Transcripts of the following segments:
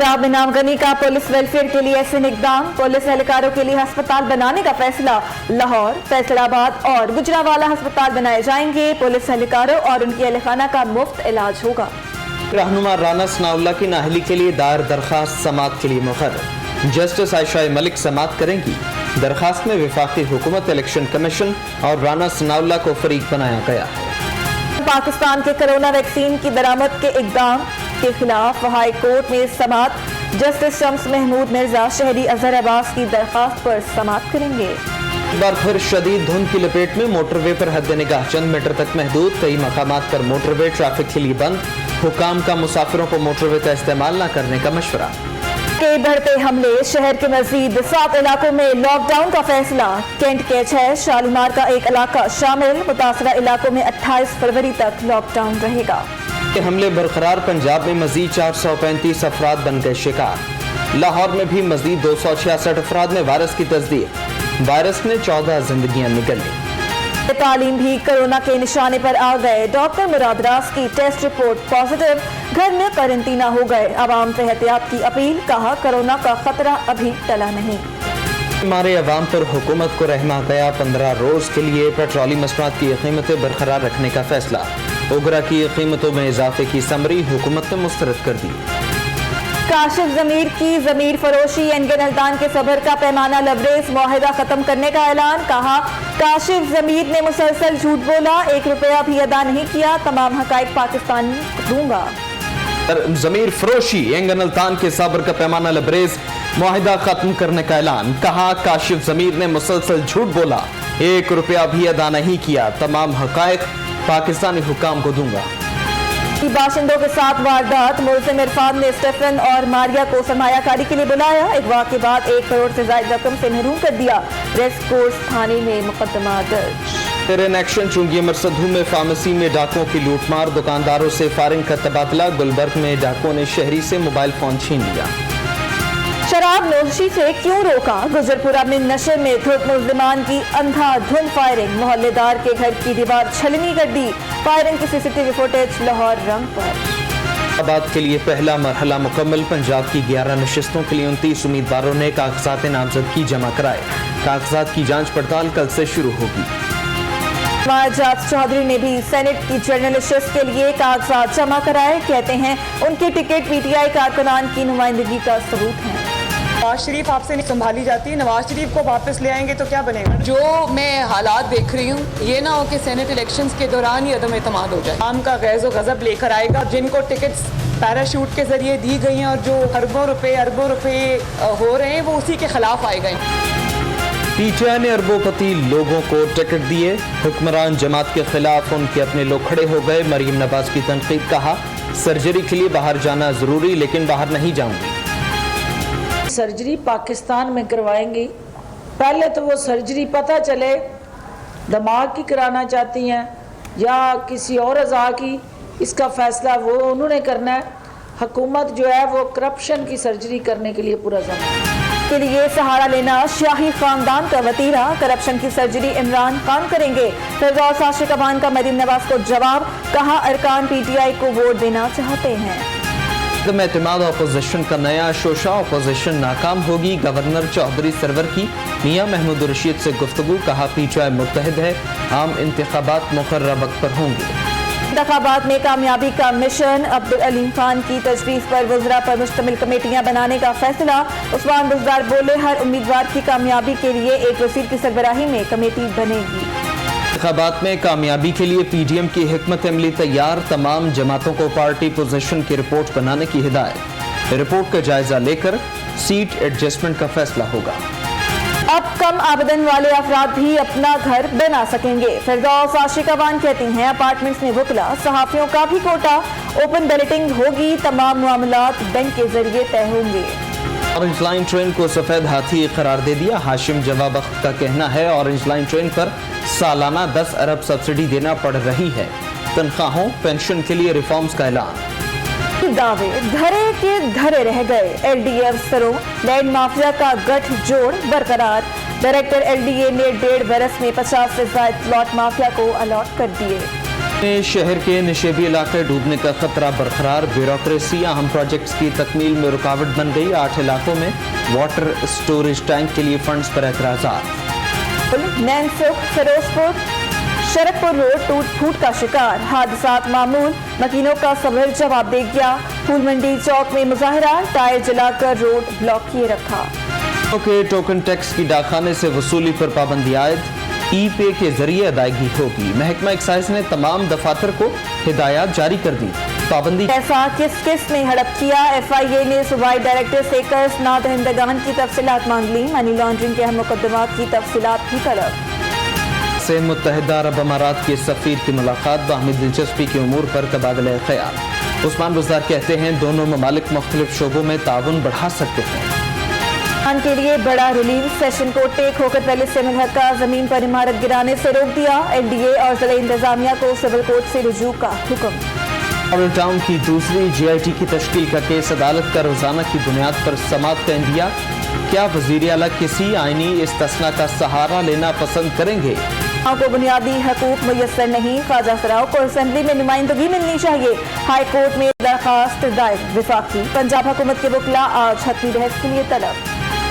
पंजाब में नामगनी का police welfare के लिए ऐसे इकदाम, पुलिस एहलकारों के लिए अस्पताल बनाने का फैसला। लाहौर, फैसलाबाद और गुजरावाला अस्पताल बनाए जाएंगे। पुलिस एहलकारों और उनकी अहलखाना का मुफ्त इलाज होगा। रहनुमा राना सनाउल्लाह की नाहली के लिए दायर दरखास्त समात के लिए मुकर्रर। जस्टिस आयशा मलिक समात करेंगी। दरखास्त में वफाकी हुकूमत, इलेक्शन कमीशन और राना सनाउल्लाह को फरीक बनाया गया है। पाकिस्तान के कोरोना वैक्सीन की दरामद के इकदाम के खिलाफ हाई कोर्ट में समात। जस्टिस शम्स महमूद मिर्जा शहरी अजहर अब्बास की दरखास्त पर समात करेंगे। एक बार फिर शदीद धुंध की लपेट में मोटरवे पर हद निगाह चंद मीटर तक महदूद। कई मकामात पर मोटरवे ट्रैफिक के लिए बंद। हुकाम का मुसाफिरों को मोटरवे का इस्तेमाल न करने का मशवरा। के बढ़ते हमले, शहर के मजीद 7 इलाकों में लॉकडाउन का फैसला। कैंट के 6, शालीमार का 1 इलाका शामिल। मुतासरा इलाकों में 28 फरवरी तक लॉकडाउन रहेगा। हमले बरकरार, पंजाब में मजीद 435 अफराद बन गए शिकार। लाहौर में भी मजीद 266 अफराद में वायरस की तस्दीक। वायरस ने 14 जिंदगियां निगल ली। तालीम भी कोरोना के निशाने पर आ गए। डॉक्टर मुराद रास की टेस्ट रिपोर्ट पॉजिटिव, घर में क्वारंटीना हो गए। आवाम से एहतियात की अपील, कहा कोरोना का खतरा अभी टला नहीं। हमारे अवाम पर हुकूमत को रहमा गया। 15 रोज के लिए पेट्रोली मसनूआत की कीमतें बरकरार रखने का फैसला। उगरा की कीमतों में इजाफे की समरी हुकूमत ने मुस्तरद कर दी। काशिफ ज़मीर की ज़मीर फरोशी, एनगन हल्दान के सबर का पैमाना लबरेज, मुआहिदा खत्म करने का ऐलान। कहा काशिफ ज़मीर ने मुसलसल झूठ बोला, 1 रुपया भी अदा नहीं किया, तमाम हकाइक पाकिस्तान दूंगा। ज़मीर फरोशी, एंगन हल्दान के सबर का पैमाना लबरेज, मुआहिदा खत्म करने का ऐलान। कहा काशिफ ज़मीर ने मुसलसल झूठ बोला, 1 रुपया भी अदा नहीं किया, तमाम हकाइक पाकिस्तानी हुकाम को दूंगा। बाशिंदों के साथ वारदात, मुल्ज़िम इरफान ने स्टेफन और मारिया को सरमायाकारी के लिए बुलाया। अगवा के बाद 1 करोड़ से ज्यादा रकम से महरूम कर दिया। रेस कोर्स थाने में मुकदमा दर्ज। फिर इन एक्शन चुंगी मरसदू में फार्मेसी में डाकुओं की लूटमार, दुकानदारों से फायरिंग का तबादला। गुलबर्ग में डाकुओं ने शहरी से मोबाइल फोन छीन लिया। शराब नोशी से क्यों रोका, गुजरपुरा में नशे में धुत मुल्जिमान की अंधाधुंध फायरिंग। मोहल्लेदार के घर की दीवार छलनी कर दी। फायरिंग की सीसीटीवी फुटेज लाहौर रंग पर। आबाद के लिए पहला मरहला मुकम्मल। पंजाब की 11 नशिस्तों के लिए 29 उम्मीदवारों ने कागजात नामजदगी जमा कराए। कागजात की जांच पड़ताल कल से शुरू होगी। जात चौधरी ने भी सेनेट की जर्नलिस्ट के लिए कागजात जमा कराए। कहते हैं उनके टिकट पीटीआई कारकुनान की नुमाइंदगी का सबूत है। नवाज शरीफ आपसे नहीं संभाली जाती, नवाज शरीफ को वापस ले आएंगे तो क्या बनेगा? जो मैं हालात देख रही हूँ, ये ना हो कि सेनेट इलेक्शंस के दौरान ही अदम एतमाद हो जाए। आम का गैज़ो गज़ब लेकर आएगा। जिनको टिकट्स पैराशूट के जरिए दी गई हैं और जो अरबों रुपए हो रहे हैं, वो उसी के खिलाफ आएगा। पीटीआई ने अरबोपति लोगों को टिकट दिए। हुक्मरान जमात के खिलाफ उनके अपने लोग खड़े हो गए। मरीम नवाज की तनकीद, कहा सर्जरी के लिए बाहर जाना जरूरी, लेकिन बाहर नहीं जाऊंगी। सर्जरी पाकिस्तान में करवाएंगी। पहले तो वो सर्जरी पता चले दिमाग की कराना चाहती हैं या किसी और अज़ा की, इसका फैसला वो उन्होंने करना है। हुकूमत जो है वो करप्शन की सर्जरी करने के लिए पुरज़म है। के लिए सहारा लेना शाही खानदान का वतीरा, करप्शन की सर्जरी इमरान खान करेंगे। फिरदौस आशिक अवान का मरीम नवाज को जवाब, कहा अरकान पीटीआई को वोट देना चाहते हैं। एतमाद अपोजिशन का नया शोशा, अपोजिशन नाकाम होगी। गवर्नर चौधरी सरवर की मियां महमूद रशीद से गुफ्तगू, कहा पीटीआई मुत्तहिद है, आम इंतखाबात मुकर्रर वक्त पर होंगे। इंतखाबात में कामयाबी का मिशन, अब्दुल अलीम खान की तजवीज़ पर वज़रा पर मुश्तमिल कमेटियां बनाने का फैसला। उस्मान बुज़दार बोले हर उम्मीदवार की कामयाबी के लिए एक वज़ीर की सरबराही में कमेटी बनेगी। इंतखाबात में कामयाबी के लिए पीडीएम की हिकमत अमली तैयार। तमाम जमातों को पार्टी पोजीशन की रिपोर्ट बनाने की हिदायत। रिपोर्ट का जायजा लेकर सीट एडजस्टमेंट का फैसला होगा। अब कम आमदन वाले अफराद भी अपना घर बना सकेंगे। फिरदौस आशिक अवान कहती हैं अपार्टमेंट्स में वकला, सहाफियों का भी कोटा। ओपन बैलेटिंग होगी, तमाम मामलात बैंक के जरिए तय होंगे। ऑरेंज लाइन ट्रेन को सफेद हाथी करार दे दिया। हाशिम जवाबख्त का कहना है ऑरेंज लाइन ट्रेन पर सालाना 10 अरब सब्सिडी देना पड़ रही है। तनख्वाहों, पेंशन के लिए रिफॉर्म्स का ऐलान। दावे धरे के धरे रह गए। एलडीए अफसरों, लैंड माफिया का गठजोड़ बरकरार। डायरेक्टर एलडीए ने 1.5 बरस में 50 से ज्यादा प्लॉट माफिया को अलॉट कर दिए। शहर के निशेबी इलाके डूबने का खतरा बरकरार, ब्यूरोक्रेसी अहम प्रोजेक्ट्स की तकमील में रुकावट बन गई। 8 इलाकों में वाटर स्टोरेज टैंक के लिए फंड्स पर एतराज़ात। नैनसुख, फिरोजपुर, शरकपुर रोड टूट फूट का शिकार, हादसात मामूल, मकीनों का सब्र जवाब दे गया। फूल मंडी चौक में मुजाहरा, टायर जलाकर रोड ब्लॉक किए रखा। के टोकन टैक्स की डाकखाने से वसूली पर पाबंदी आयद, ई पे के जरिए अदायगी होगी। महकमा एक्साइज ने तमाम दफातर को हिदायत जारी कर दी। पाबंदी ऐसा किस किस ने हड़प किया, FIA ने सूबाई डायरेक्टर से कर्ज ना दहिंदगान की तफसीलात मांग ली। मनी लॉन्ड्रिंग के अहम मुकदमात की तफसीलात भी तलब। से मुत्तहिदा अरब अमारात के सफीर की मुलाकात, बाहमी दिलचस्पी के उमूर पर तबादला ख्याल। उस्मान बुज़दार कहते हैं दोनों ममालिक मुख्तलिफ शोबों में ताउन बढ़ा सकते हैं। के लिए बड़ा रिलीफ, सेशन कोर्ट टेक होकर पहले से मुल्हका जमीन पर इमारत गिराने से रोक दिया। NDA और जिला इंतजामिया को सिविल कोर्ट से रुजू का हुक्म। मॉडल टाउन की दूसरी GIT की तश्कील का केस अदालत का रोजाना की बुनियाद पर समाअत का इंडिया। क्या वजीर आला किसी आईनी इस्तिस्ना का सहारा लेना पसंद करेंगे? को बुनियादी हकूक मुयस्सर नहीं, ख्वाजा सराव को असेंबली में नुमाइंदगी मिलनी चाहिए। हाई कोर्ट में दरखास्त दायर, विफाकी पंजाब हुकूमत के वकला आज हतमी बहस के लिए तलब।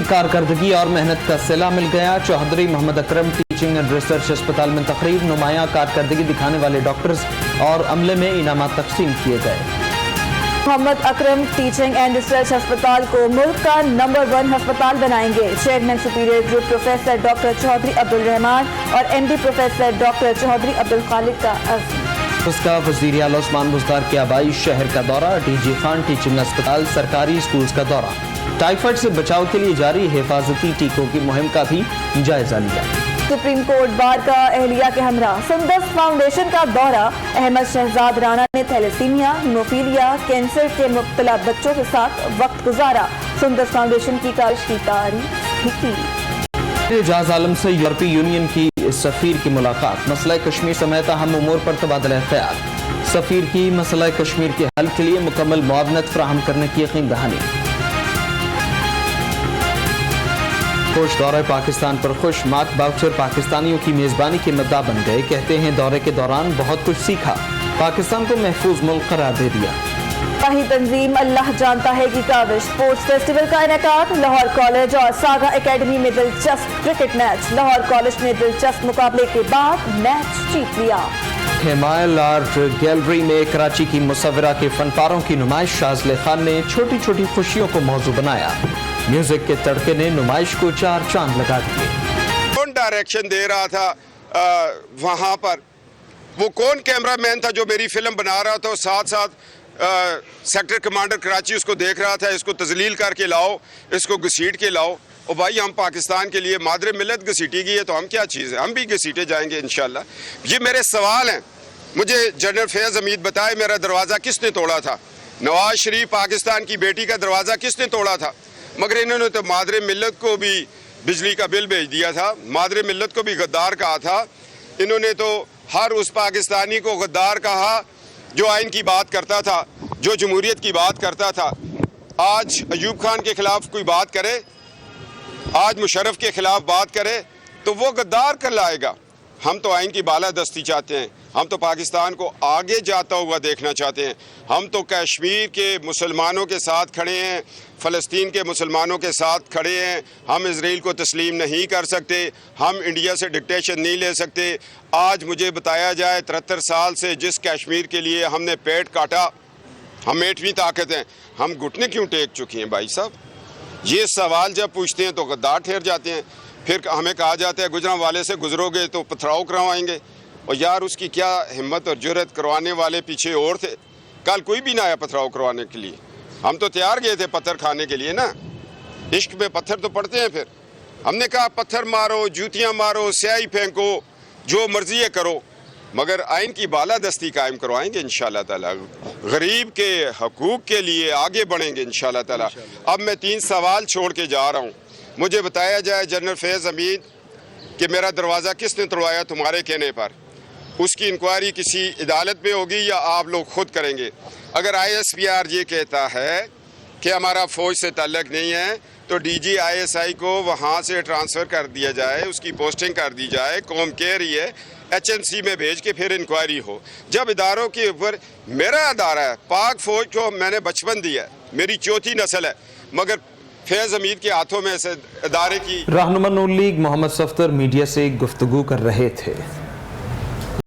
कारकर्दगी और मेहनत का सिला मिल गया, Chaudhary Mohammad Akram teaching and research अस्पताल में तकरीब, नुमाया कारकर्दगी दिखाने वाले डॉक्टर्स और अमले में इनामात तकसीम किए गए। Mohammad Akram teaching and research अस्पताल को मुल्क का नंबर 1 अस्पताल बनाएंगे। Chairman superior group professor doctor Chaudhry Abdul Rehman और MD professor doctor Chaudhry Abdul Khalid का अज़्म। उसका वजीर आला उस्मान बुज़दार के आबाई शहर का दौरा, DG खान टीचिंग अस्पताल, सरकारी स्कूल्स का दौरा। टाइफाइड से बचाव के लिए जारी हिफाजती टीकों की मुहिम का भी जायजा लिया। सुप्रीम कोर्ट बार का एहलिया के हमरा, सुंदस फाउंडेशन का दौरा। अहमद शहजाद राणा ने थैलेसीमिया, हीमोफीलिया, कैंसर के मुब्तला बच्चों के साथ वक्त गुजारा। सुंदस फाउंडेशन की काविश की तारीफ भी की। एजाज आलम से यूरोपीय यूनियन की सफीर की मुलाकात, मसला कश्मीर समेत अहम उमूर पर तबादला ख्याल। सफीर की मसला कश्मीर के हल के लिए मुकम्मल मुआवनत फराहम करने की यकीन दहानी। खुश दौरे पाकिस्तान पर खुश, मार्क बाउचर पाकिस्तानियों की मेजबानी के मद्दा बन गए। कहते हैं दौरे के दौरान बहुत कुछ सीखा, पाकिस्तान को महफूज मुल्क करार दे दिया। वही तंजीम अल्लाह जानता है की काविश, स्पोर्ट्स फेस्टिवल का इनेकाद। लाहौर कॉलेज और सागा एकेडमी में दिलचस्प क्रिकेट मैच, लाहौर कॉलेज ने दिलचस्प मुकाबले के बाद मैच जीत लिया। हिमायल आर्ट गैलरी में कराची की मुसव्विरा के फनपारों की नुमाइश, शाज़िले खान ने छोटी छोटी खुशियों को मौजू बनाया। म्यूजिक के तड़के ने नुमाइश को 4 चांद लगा दिए। कौन डायरेक्शन दे रहा था वहाँ पर, वो कौन कैमरामैन था जो मेरी फिल्म बना रहा था, साथ साथ सेक्टर कमांडर कराची उसको देख रहा था, इसको तजलील करके लाओ, इसको घसीट के लाओ। और भाई हम पाकिस्तान के लिए मादरे मिलत घसीटी गई है तो हम क्या चीज़ है, हम भी घसीटे जाएंगे इंशाल्लाह। ये मेरे सवाल हैं, मुझे जनरल फैज़ हमीद बताए मेरा दरवाज़ा किसने तोड़ा था। नवाज शरीफ पाकिस्तान की बेटी का दरवाज़ा किसने तोड़ा था, मगर इन्होंने तो मादरे मिलत को भी बिजली का बिल भेज दिया था, मादरे मिलत को भी गद्दार कहा था। इन्होंने तो हर उस पाकिस्तानी को गद्दार कहा जो आइन की बात करता था, जो जमहूरियत की बात करता था। आज अयूब खान के खिलाफ कोई बात करे, आज मुशर्रफ के खिलाफ बात करे तो वो गद्दार कर लाएगा। हम तो आइन की बालादस्ती चाहते हैं, हम तो पाकिस्तान को आगे जाता हुआ देखना चाहते हैं। हम तो कश्मीर के मुसलमानों के साथ खड़े हैं, फ़लस्तीन के मुसलमानों के साथ खड़े हैं। हम इजराइल को तस्लीम नहीं कर सकते, हम इंडिया से डिक्टेशन नहीं ले सकते। आज मुझे बताया जाए 73 साल से जिस कश्मीर के लिए हमने पेट काटा, हम 8वीं ताकत हैं, हम घुटने क्यों टेक चुके हैं भाई साहब। ये सवाल जब पूछते हैं तो गद्दार ठहर जाते हैं। फिर हमें कहा जाता है गुजरांवाले से गुजरोगे तो पथराव करवाएंगे। और यार उसकी क्या हिम्मत और जुर्रत, करवाने वाले पीछे और थे। कल कोई भी ना आया पथराव करवाने के लिए, हम तो तैयार गए थे पत्थर खाने के लिए ना। इश्क में पत्थर तो पड़ते हैं। फिर हमने कहा पत्थर मारो, जूतियाँ मारो, स्याही फेंको, जो मर्जी है करो, मगर आइन की बालादस्ती कायम करवाएंगे इंशाल्लाह ताला। गरीब के हकूक़ के लिए आगे बढ़ेंगे इंशाल्लाह ताला। अब मैं 3 सवाल छोड़ के जा रहा हूँ। मुझे बताया जाए जनरल फैज़ हमीद कि मेरा दरवाज़ा किसने तोड़वाया तुम्हारे कहने पर, उसकी इंक्वायरी किसी अदालत में होगी या आप लोग खुद करेंगे। अगर ISPR ये कहता है कि हमारा फ़ौज से ताल्लुक़ नहीं है, تو DG ISI کو وہاں سے ٹرانسفر کر دیا جائے, اس کی پوسٹنگ کر دی جائے, قوم کہہ رہی ہے HNC میں بھیج کے پھر انکوائری ہو. جب اداروں کے اوپر, میرا ادارہ ہے پاک فوج کو میں نے بچپن دیا ہے, میری چوتھی نسل ہے, مگر فیض حمید کے ہاتھوں میں سے ادارے کی. رہنما نون لیگ محمد صفدر میڈیا سے گفتگو کر رہے تھے.